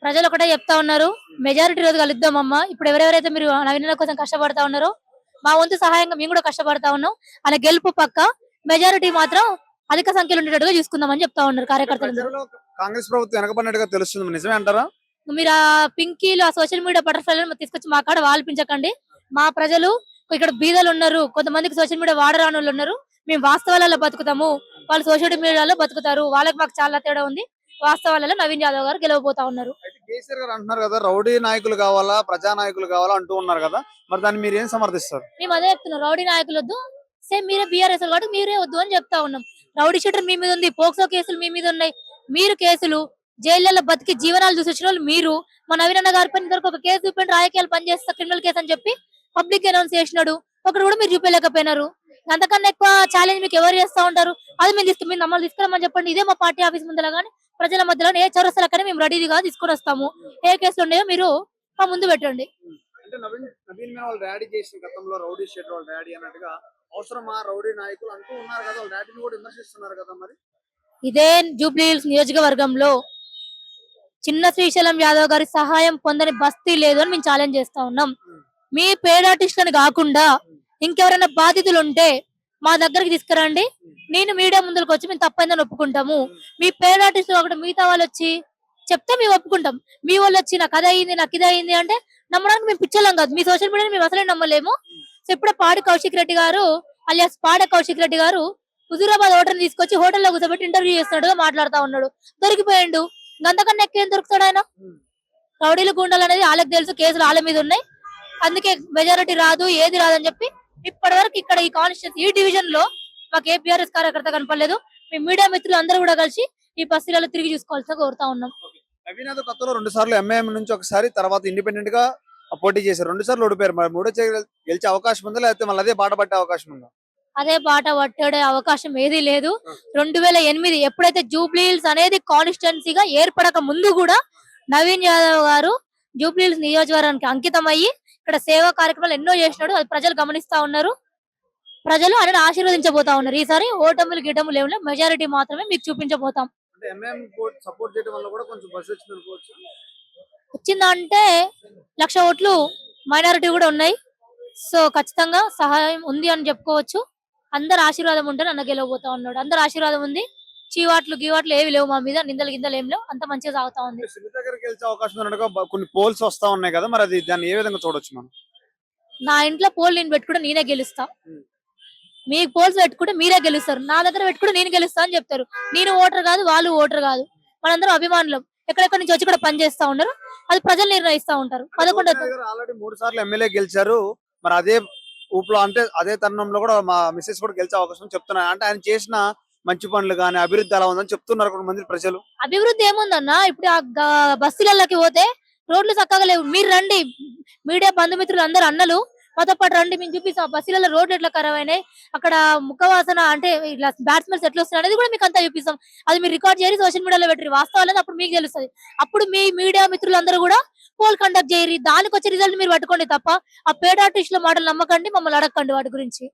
ప్రజలు ఒకటే చెప్తా ఉన్నారు. మెజారిటీ రోజు కలుద్దామమ్మా. ఇప్పుడు ఎవరెవరైతే మీరు నవీనల కోసం కష్టపడతా ఉన్నారో, మా వంతు సహాయంగా మేము కూడా కష్టపడతా ఉన్నాం. ఆయన గెలుపు పక్క. మెజారిటీ మాత్రం అధిక సంఖ్యలో ఉండేటట్టుగా చూసుకుందామని చెప్తా ఉన్నారు అంటే కార్యకర్తలందరూ. ప్రజల్లో కాంగ్రెస్ ప్రభుత్వం వెనకబడినట్టుగా తెలుస్తుంది. నిజమే అంటారా? మీరు ఆ పింకీలు ఆ సోషల్ మీడియా బటర్ఫ్లైలను తీసుకొచ్చి మా కాడ వాల్పించకండి. మా ప్రజలు ఇక్కడ బీదలు ఉన్నారు, కొంతమందికి సోషల్ మీడియా వాడరాని వాళ్ళు ఉన్నారు. మేము వాస్తవాలలో బతుకుతాము, వాళ్ళు సోషల్ మీడియాలో బతుకుతారు. వాళ్ళకి మాకు చాలా తేడా ఉంది. వాస్తవాలలో నవీన్ యాదవ్ గారు గెలవబోతా ఉన్నారు. అయితే కేసీఆర్ గారు అంటున్నారు కదా, రౌడీ నాయకులు కావాలా, ప్రజా నాయకులు కావాలా అంటూ ఉన్నారు కదా. మరి దాన్ని మీరు ఏం సమర్థిస్తారు? మేము అదే చెప్తున్నాం, రౌడీ నాయకులు వద్దు, సేమ్ మీరే బీఆర్ఎస్ కాబట్టి మీరే వద్దు అని చెప్తా ఉన్నాం. రౌడీ షీటర్ మీ మీద ఉంది, పోక్సో కేసులు మీ మీద ఉన్నాయి. మీరు కేసులు జైళ్లలో బతికి జీవనాలు చూసి వచ్చిన వాళ్ళు మీరు. మా నవీన్ అన్న గారి పైన ఇంతవరకు ఒక కేసు చూపించి రాజకీయాలు పనిచేస్తా క్రిమినల్ కేసు అని చెప్పి పబ్లిక్ అనౌన్స్ చేసినాడు. ఒకరు కూడా మీరు చూపించలేకపోయినారు. అంతకన్నా ఎక్కువ ఛాలెంజ్ మీకు ఎవరు చేస్తా ఉంటారు? అది మేము మీరు మమ్మల్ని తీసుకురమ్మని చెప్పండి. ఇదే మా పార్టీ ఆఫీస్ ముందర కానీ ప్రజల మధ్యలో ఏ చౌరస్తలకనే మేము రెడీగా తీసుకొని వస్తాము. ఏ కేసులు ఉన్నాయో మీరు మా ముందు పెట్టండి. అంటే నవీన్ నవీన్ మీద వాళ్ళ డాడీ చేసిన గతంలో రౌడీ షీటర్ వాళ్ళ డాడీ అన్నట్టుగా అవసరమా రౌడీ నాయకులు అంటూ ఉన్నారు కదా, వాళ్ళ డాడీని కూడా విమర్శిస్తున్నారు కదా. మరి ఇదే జూబ్లీహిల్స్ నియోజకవర్గంలో చిన్న శ్రీశైలం యాదవ్ గారి సహాయం పొందని బస్తీ లేదు అని మేము ఛాలెంజ్ చేస్తా ఉన్నాం. మీ పేడ్ ఆర్టిస్టులను కాకుండా ఇంకెవరైనా బాధితులు ఉంటే మా దగ్గరికి తీసుకురండి. నేను మీడియా ముందుకు వచ్చి మేము తప్పైందని ఒప్పుకుంటాము. మీ పేడ్ ఆర్టిస్టులు ఒకటి మిగతా వాళ్ళు వచ్చి చెప్తే మేము ఒప్పుకుంటాం. మీ వాళ్ళు వచ్చి నాకు అది అయింది, నాకు ఇది అయింది అంటే నమ్మడానికి మేము పిచ్చోళ్ళం కాదు. మీ సోషల్ మీడియాని మేము అసలే నమ్మలేము. సో ఇప్పుడే పాడి కౌశిక్ రెడ్డి గారు అలియాస్ పాడ కౌశిక్ రెడ్డి గారు హుజూరాబాద్ ఓటర్ని తీసుకొచ్చి హోటల్లో కూర్చోబెట్టి ఇంటర్వ్యూ చేస్తున్నాడుగా మాట్లాడుతా ఉన్నాడు. దొరికిపోయిండు. గంతకన్నా ఎక్కేం దొరుకుతాడు ఆయన? రౌడీలు గుండాలు అనేది వాళ్ళకి తెలుసు, కేసులు వాళ్ళ మీద ఉన్నాయి. అందుకే మెజారిటీ రాదు, ఏది రాదని చెప్పి ఇప్పటి వరకు ఇక్కడ ఈ కాన్స్టిట్యూన్సీ ఈ డివిజన్ లో మాకు ఏ బీఆర్ఎస్ కార్యకర్త కనపడలేదు. మీ మీడియా మిత్రులు అందరూ కూడా కలిసి ఈ బస్తీలలో తిరిగి చూసుకోవాల్సిన కోరుతా ఉన్నాం. నవీన్ యాదవ్ గతంలో 2 సార్లు ఎంఐఎం నుంచి ఒకసారి, తర్వాత ఇండిపెండెంట్ గా పోటీ చేశారు. 2 సార్లు ఓడిపోయారు. మరి మూడోసారి గెలిచే అవకాశం ఉందా, లేకపోతే మళ్ళీ అదే బాట పట్టే అవకాశం ఉందా? అదే బాట పట్టే అవకాశం ఏదీ లేదు. 2008 ఎప్పుడైతే జూబ్లీహిల్స్ అనేది కాన్స్టిట్యున్సీగా ఏర్పడక ముందు కూడా నవీన్ యాదవ్ గారు జూబ్లీహిల్స్ నియోజకవర్గానికి అంకితం అయ్యి ఇక్కడ సేవా కార్యక్రమాలు ఎన్నో చేసినాడు. అది ప్రజలు గమనిస్తా ఉన్నారు. ప్రజలు ఆయన ఆశీర్వదించబోతా ఉన్నారు. ఈసారి ఓటములు గిటములు లేవు, మెజారిటీ మాత్రమే మీకు చూపించబోతాం. అంటే ఎంఐఎం సపోర్ట్ చేయడం వల్ల కూడా కొంచెం బస్ వచ్చింది అనుకోవచ్చు. వచ్చిందంటే 1,00,000 ఓట్లు మైనారిటీ కూడా ఉన్నాయి. సో ఖచ్చితంగా సహాయం ఉంది అని చెప్పుకోవచ్చు. అందరు ఆశీర్వాదం ఉంటే నన్ను గెలవబోతా ఉన్నాడు. అందరు ఆశీర్వాదం ఉంది. చీవాట్లు గీవాట్లు ఏవి లేవు మా మీద, నిందలు గిందలు ఏం లేవు. అంత మంచిగా సాగుతా ఉంది. సునీత గారికి గెలిచే అవకాశం ఉన్నట్టుగా కొన్ని పోల్స్ వస్తా ఉన్నాయి కదా, మరి అది దాన్ని ఏ విధంగా చూడొచ్చు మనం? నా ఇంట్లో పోల్ నేను పెట్టుకుంటే నేనే గెలుస్తా. మీకు పోల్స్ పెట్టుకుంటే మీరే గెలుస్తారు. నా దగ్గర పెట్టుకుంటే నేను గెలుస్తా అని చెప్తారు. నేను ఓటర్ కాదు, వాళ్ళు ఓటర్ కాదు. మనందరం అభిమానులం. ఎక్కడెక్కడి నుంచి వచ్చి కూడా పని చేస్తా ఉన్నారు. అది ప్రజలు నిర్ణయిస్తా ఉంటారు. 11 ఆల్రెడీ 3 సార్లు ఎమ్మెల్యే గెలిచారు. మరి అదే ఊపులో అంటే అదే తరుణంలో కూడా మా మిస్సెస్ కూడా గెలిచే అవకాశం చెప్తున్నారు. అంటే ఆయన చేసిన మంచి పనులు కానీ అభివృద్ధి అలా ఉందని చెప్తున్నారు కొంతమంది ప్రజలు. అభివృద్ధి ఏముందన్నా, ఇప్పుడు ఆ బస్తీలకి పోతే రోడ్లు చక్కగా లేవు. మీరు రండి, మీడియా బంధుమిత్రులు అందరు అన్నలు మాతో పాటు రండి, మేము చూపిస్తాం ఆ బస్తీలలో రోడ్లు ఎట్లా ఖరాబ్ అయినాయి, అక్కడ ముఖవాసన అంటే ఇట్లా బ్యాట్స్మెన్స్ ఎట్లా వస్తున్నాయి అనేది కూడా మీకు అంతా చూపిస్తాం. అది మీరు రికార్డ్ చేసి సోషల్ మీడియాలో పెట్టి వాస్తవాలు అప్పుడు మీకు తెలుస్తుంది. అప్పుడు మీ మీడియా మిత్రులు అందరూ కూడా పోల్ కండక్ట్ చేయరు. దానికి వచ్చే రిజల్ట్ మీరు పట్టుకోండి తప్ప ఆ పేడ ఆర్టిస్టుల మాటలు నమ్మకండి, మమ్మల్ని అడగండి వాటి గురించి.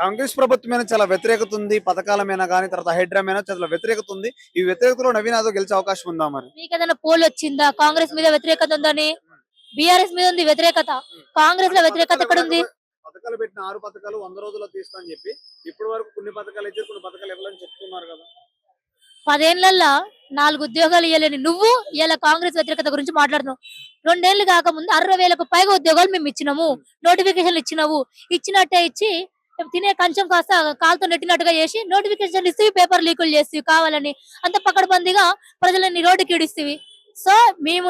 కాంగ్రెస్ ప్రభుత్వం మీద చాలా వ్యతిరేకత ఉంది. పథకాల మీద కానీ, తర్వాత హైడ్రా మీద చాలా వ్యతిరేకత ఉంది. ఈ వ్యతిరేకతలో నవీన్ యాదవ్ గెలిచే అవకాశం ఉందా మరి? మీకు ఏదైనా పోల్ వచ్చిందా కాంగ్రెస్ మీద వ్యతిరేకత ఉందని? బీఆర్ఎస్ మీద ఉంది వ్యతిరేకత, కాంగ్రెస్ లో వ్యతిరేకత ఎక్కడ ఉంది? పథకాలు పెట్టిన 6 పథకాలు 100 రోజుల్లో తీస్తా అని చెప్పి ఇప్పటి వరకు కొన్ని పథకాలు ఇచ్చి కొన్ని పథకాలు ఇవ్వాలని చెప్తున్నారు కదా. 10 ఏళ్లలో 4 ఉద్యోగాలు ఇవ్వలేని నువ్వు ఇలా కాంగ్రెస్ వ్యతిరేకత గురించి మాట్లాడుతున్నావు. 2 ఏళ్లు కాకముందు 60,000కు పైగా ఉద్యోగాలు మేము ఇచ్చినాము, నోటిఫికేషన్లు ఇచ్చినావు. ఇచ్చినట్టే ఇచ్చి తినే కంచం కాస్త కాలుతో నెట్టినట్టుగా చేసి నోటిఫికేషన్ ఇస్తేవి, పేపర్ లీకులు చేస్తేవి కావాలని. అంత పకడ్బందీగా ప్రజలని రోడ్డుకి ఈడిస్తేవి. సో మేము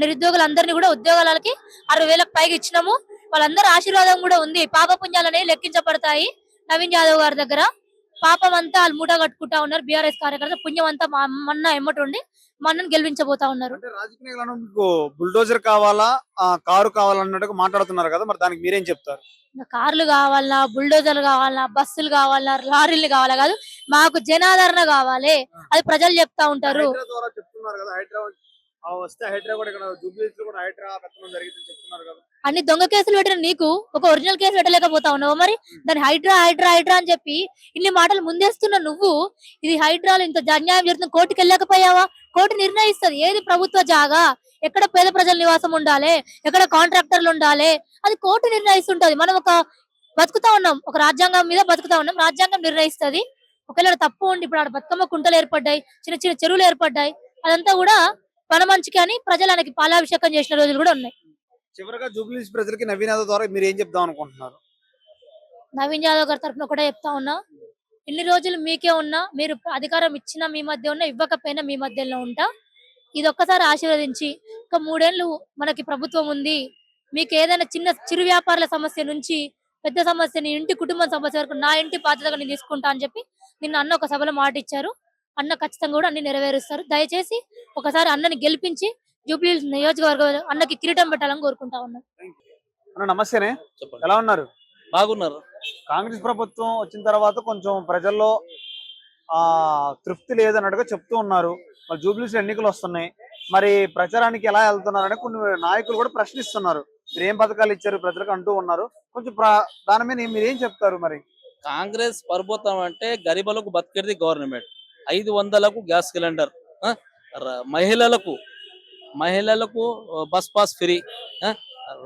నిరుద్యోగులందరినీ కూడా ఉద్యోగాలకి 60,000కు పైగా ఇచ్చినాము. వాళ్ళందరూ ఆశీర్వాదం కూడా ఉంది. పాపపుణ్యాలని లెక్కించబడతాయి నవీన్ యాదవ్ గారి దగ్గర. పాపం అంతా వాళ్ళు మూట కట్టుకుంటా ఉన్నారు బీఆర్ఎస్ కార్యకర్త. పుణ్యం అంతా మా అన్న ఎమ్మటి ఉండి మా అన్నను గెలిపించబోతా ఉన్నారు. అంటే రాజకీయంగా మీకు బుల్డోజర్ కావాలా, కారు కావాలన్నట్టుగా మాట్లాడుతున్నారు కదా, మరి దానికి మీరేం చెప్తారు? కార్లు కావాలన్నా, బుల్డోజర్లు కావాలన్నా, బస్సులు కావాలన్నా, లారీలు కావాలా కాదు, మాకు జనాదరణ కావాలి. అది ప్రజలు చెప్తా ఉంటారు. హైడ్రా ద్వారా చెప్తున్నారు కదా, హైడ్రా వస్తే హైడ్రా కూడా ఇక్కడ జూబ్లీస్ లో కూడా హైడ్రా పెత్తనం జరిగిందని చెప్తున్నారు కదా. అన్ని దొంగ కేసులు పెట్టిన నీకు ఒక ఒరిజినల్ కేసు పెట్టలేకపోతా ఉన్నావు మరి. దాని హైడ్రా హైడ్రా హైడ్రా అని చెప్పి ఇన్ని మాటలు ముందేస్తున్న నువ్వు ఇది హైడ్రాలు ఇంత అన్యాయం జరుగుతుంది కోర్టుకి వెళ్ళకపోయావా? కోర్టు నిర్ణయిస్తుంది ఏది ప్రభుత్వ జాగా, ఎక్కడ పేద ప్రజల నివాసం ఉండాలి, ఎక్కడ కాంట్రాక్టర్లు ఉండాలి, అది కోర్టు నిర్ణయిస్తుంటది. మనం ఒక బతుకుతా ఉన్నాం, ఒక రాజ్యాంగం మీద బతుకుతా ఉన్నాం, రాజ్యాంగం నిర్ణయిస్తుంది. ఒకవేళ తప్పు ఉండి ఇప్పుడు ఆడ బతుకమ్మ కుంటలు ఏర్పడ్డాయి, చిన్న చిన్న చెరువులు ఏర్పడ్డాయి, అదంతా కూడా మన మంచికి అని ప్రజలకి పాలాభిషేకం చేసిన రోజులు కూడా ఉన్నాయి. చివరిగా జూబ్లీస్ ప్రజలకి నవీన్ యాదవ్ ద్వారా మీరు ఏం చెప్దాం అనుకుంటున్నారు? నవీన్ యాదవ్ గారి తరఫున కూడా చెప్తా ఉన్నా, ఇన్ని రోజులు మీకే ఉన్నా, మీరు అధికారం ఇచ్చినా మీ మధ్య ఉన్నా, ఇవ్వకపోయినా మీ మధ్యలో ఉంటా. ఇది ఒక్కసారి ఆశీర్వదించి ఒక 3 ఏళ్ళు మనకి ప్రభుత్వం ఉంది, మీకు ఏదైనా చిన్న చిరు వ్యాపారుల సమస్య నుంచి పెద్ద సమస్యని ఇంటి కుటుంబం సమస్య వరకు నా ఇంటి బాధ్యతగా నేను తీసుకుంటా అని చెప్పి నిన్న అన్న ఒక సభలో మాట ఇచ్చారు. అన్న ఖచ్చితంగా కూడా అన్ని నెరవేరుస్తారు. దయచేసి ఒకసారి అన్నని గెలిపించి జూబ్లీ నియోజకవర్గం అన్నకి కిరీటం పెట్టాలని కోరుకుంటా ఉన్నాను. అన్న నమస్తేనే, చెప్పండి. ఎలా ఉన్నారు? బాగున్నారు. కాంగ్రెస్ ప్రభుత్వం వచ్చిన తర్వాత కొంచెం ప్రజల్లో తృప్తి లేదన్నట్టుగా చెప్తూ ఉన్నారు. మరి జూబ్లీస్ ఎన్నికలు వస్తున్నాయి, మరి ప్రచారానికి ఎలా వెళ్తున్నారని కొన్ని నాయకులు కూడా ప్రశ్నిస్తున్నారు. మీరు ఏం పథకాలు ఇచ్చారు ప్రజలకు అంటూ ఉన్నారు. కొంచెం దాని మీద మీరేం చెప్తారు? మరి కాంగ్రెస్ పర్వతం అంటే గరీబులకు బతికేది గవర్నమెంట్. 500కు గ్యాస్ సిలిండర్, మహిళలకు బస్ పాస్ ఫ్రీ,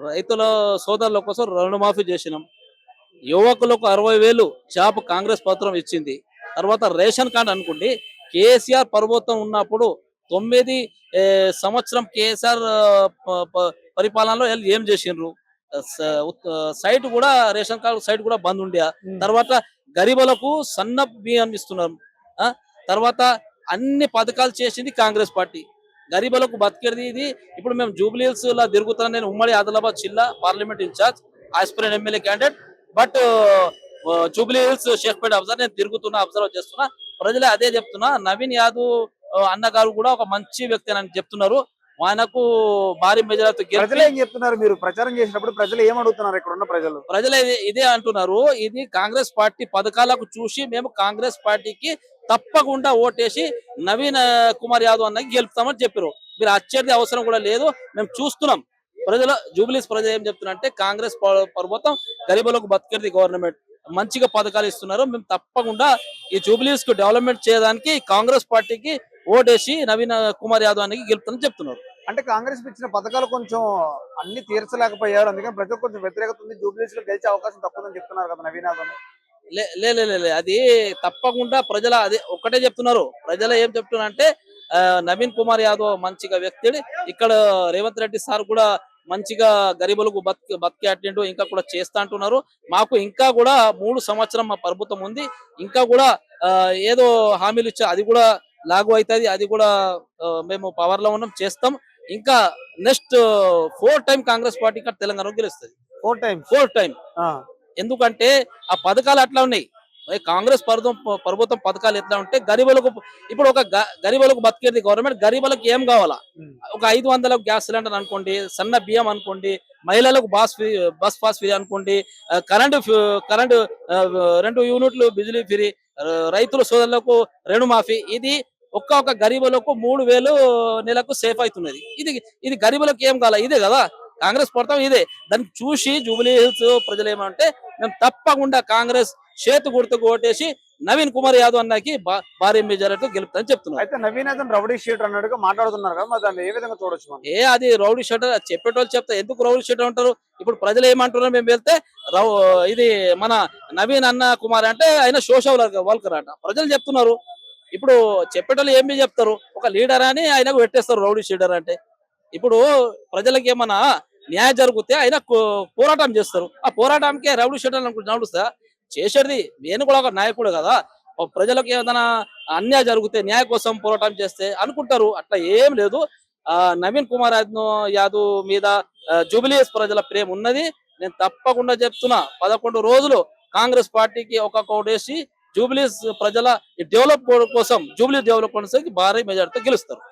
రైతుల సోదరుల కోసం రుణమాఫీ చేసినాం. యువకులకు 60,000 జాబ్ కాంగ్రెస్ పత్రం ఇచ్చింది. తర్వాత రేషన్ కార్డు అనుకోండి, కేసీఆర్ పర్వతం ఉన్నప్పుడు 9 సంవత్సరం కేసీఆర్ పరిపాలనలో ఏం చేసిండ్రు? సైట్ కూడా రేషన్ కార్డు సైట్ కూడా బంద్ ఉండే. తర్వాత గరీబులకు సన్న బియ్యం ఇస్తున్నారు. తర్వాత అన్ని పథకాలు చేసింది కాంగ్రెస్ పార్టీ. గరీబులకు బతికేది ఇది. ఇప్పుడు మేము జూబ్లీహిల్స్ లా తిరుగుతున్నాం. నేను ఉమ్మడి ఆదిలాబాద్ జిల్లా parliament incharge, aspirant MLA candidate. But Jubilee Hills Shaikpet observe నేను తిరుగుతున్నా, అబ్జర్వ్ చేస్తున్నా. ప్రజలే అదే చెప్తున్నా. నవీన్ యాదవ్ అన్నగారు కూడా ఒక మంచి వ్యక్తి అని చెప్తున్నారు. ఆయనకు భారీ మెజారిటీ ప్రజలు ఏం చెప్తున్నారు? మీరు ప్రచారం చేసినప్పుడు ప్రజలు ఏం అడుగుతున్నారు? ఇక్కడ ఉన్న ప్రజలు ఇదే అంటున్నారు. ఇది కాంగ్రెస్ పార్టీ పథకాలకు చూసి మేము కాంగ్రెస్ పార్టీకి తప్పకుండా ఓటేసి నవీన్ కుమార్ యాదవ్ అన్నకి గెలుపుతామని చెప్పారు. మీరు వచ్చేది అవసరం కూడా లేదు, మేము చూస్తున్నాం. జూబ్లీస్ ప్రజలు ఏం చెప్తున్నారంటే కాంగ్రెస్ పర్వతం గరీబులకు బతికేది గవర్నమెంట్, మంచిగా పథకాలు ఇస్తున్నారు. మేము తప్పకుండా ఈ జూబ్లీస్ కు డెవలప్మెంట్ చేయడానికి కాంగ్రెస్ పార్టీకి ఓటేసి నవీన్ కుమార్ యాదవ్ అన్నకి గెలుపుతామని చెప్తున్నారు. అంటే కాంగ్రెస్ ఇచ్చిన పథకాలు కొంచెం అన్ని తీర్చలేకపోయారు, అందుకని ప్రజలకు కొంచెం వ్యతిరేకత ఉంది, జూబ్లీస్ లో గెలిచే అవకాశం తక్కువని చెప్తున్నారు కదా నవీన్ యాదవ్. లే అది తప్పకుండా ప్రజల అదే ఒక్కటే చెప్తున్నారు. ప్రజలు ఏం చెప్తున్నారు అంటే నవీన్ కుమార్ యాదవ్ మంచిగా వ్యక్తి, ఇక్కడ రేవంత్ రెడ్డి సార్ కూడా మంచిగా గరీబులకు బతికే అటెండ్ ఇంకా కూడా చేస్తా అంటున్నారు. మాకు ఇంకా కూడా 3 సంవత్సరం మా ప్రభుత్వం ఉంది, ఇంకా కూడా ఏదో హామీలు ఇచ్చా అది కూడా లాగు అవుతుంది. అది కూడా మేము పవర్ లో ఉన్నాం, చేస్తాం. ఇంకా నెక్స్ట్ 4 టైం కాంగ్రెస్ పార్టీ ఇక్కడ తెలంగాణ గెలుస్తుంది. 4 టైం. ఎందుకంటే ఆ పథకాలు అట్లా ఉన్నాయి. కాంగ్రెస్ ప్రభుత్వం పథకాలు ఎట్లా ఉంటే గరీబులకు ఇప్పుడు ఒక గరీబులకు బతికేది గవర్నమెంట్. గరీబులకు ఏం కావాలా? ఒక 500లకు గ్యాస్ సిలిండర్ అనుకోండి, సన్న బియ్యం అనుకోండి, మహిళలకు బస్ పాస్ ఫ్రీ అనుకోండి, కరెంటు 2 యూనిట్లు బిజిలీ ఫ్రీ, రైతుల సోదరులకు రుణమాఫీ. ఇది ఒక్క గరీబులకు 3,000 నెలకు సేఫ్ అవుతున్నది. ఇది గరీబులకు ఏం కావాలా? ఇదే కదా కాంగ్రెస్ పడతాం. ఇదే దాన్ని చూసి జూబ్లీహిల్స్ ప్రజలు ఏమంటే మేము తప్పకుండా కాంగ్రెస్ చేతు గుర్తుకు ఓటేసి నవీన్ కుమార్ యాదవ్ అన్నకి భారీ మెజారిటీతో గెలుపుతారని చెప్తున్నారు. అయితే నవీన్ యాదవ్ రౌడీ షీటర్ అన్నట్టుగా మాట్లాడుతున్నారు కదా, మరి దాన్ని ఏ విధంగా చూడొచ్చు? అది రౌడీ షీటర్ చెప్పేటోళ్ళు చెప్తా, ఎందుకు రౌడీ షీటర్ అంటారు? ఇప్పుడు ప్రజలు ఏమంటున్నారు? మేము వెళ్తే ఇది మన నవీన్ అన్న కుమార్ అంటే ఆయన సోషల్ వర్కర్ అంట ప్రజలు చెప్తున్నారు. ఇప్పుడు చెప్పేటోళ్ళు ఏమి చెప్తారు? ఒక లీడర్ అని ఆయనకు పెట్టేస్తారు రౌడీ షీటర్ అంటే. ఇప్పుడు ప్రజలకు ఏమన్నా న్యాయం జరిగితే ఆయన పోరాటం చేస్తారు. ఆ పోరాటానికి రౌడీ షీటర్ నడుస్తా చేసేది. నేను కూడా ఒక నాయకుడు కదా, ప్రజలకు ఏదైనా అన్యాయం జరిగితే న్యాయ కోసం పోరాటం చేస్తే అనుకుంటారు. అట్లా ఏం లేదు. నవీన్ కుమార్ యాదవ్ మీద జూబ్లీహిల్స్ ప్రజల ప్రేమ ఉన్నది. నేను తప్పకుండా చెప్తున్నా, 11 రోజులు కాంగ్రెస్ పార్టీకి ఒక కోటేసి జూబ్లీహిల్స్ ప్రజల డెవలప్ కోసం, జూబ్లీహిల్స్ డెవలప్ కోసం భారీ మెజార్టీతో గెలుస్తారు.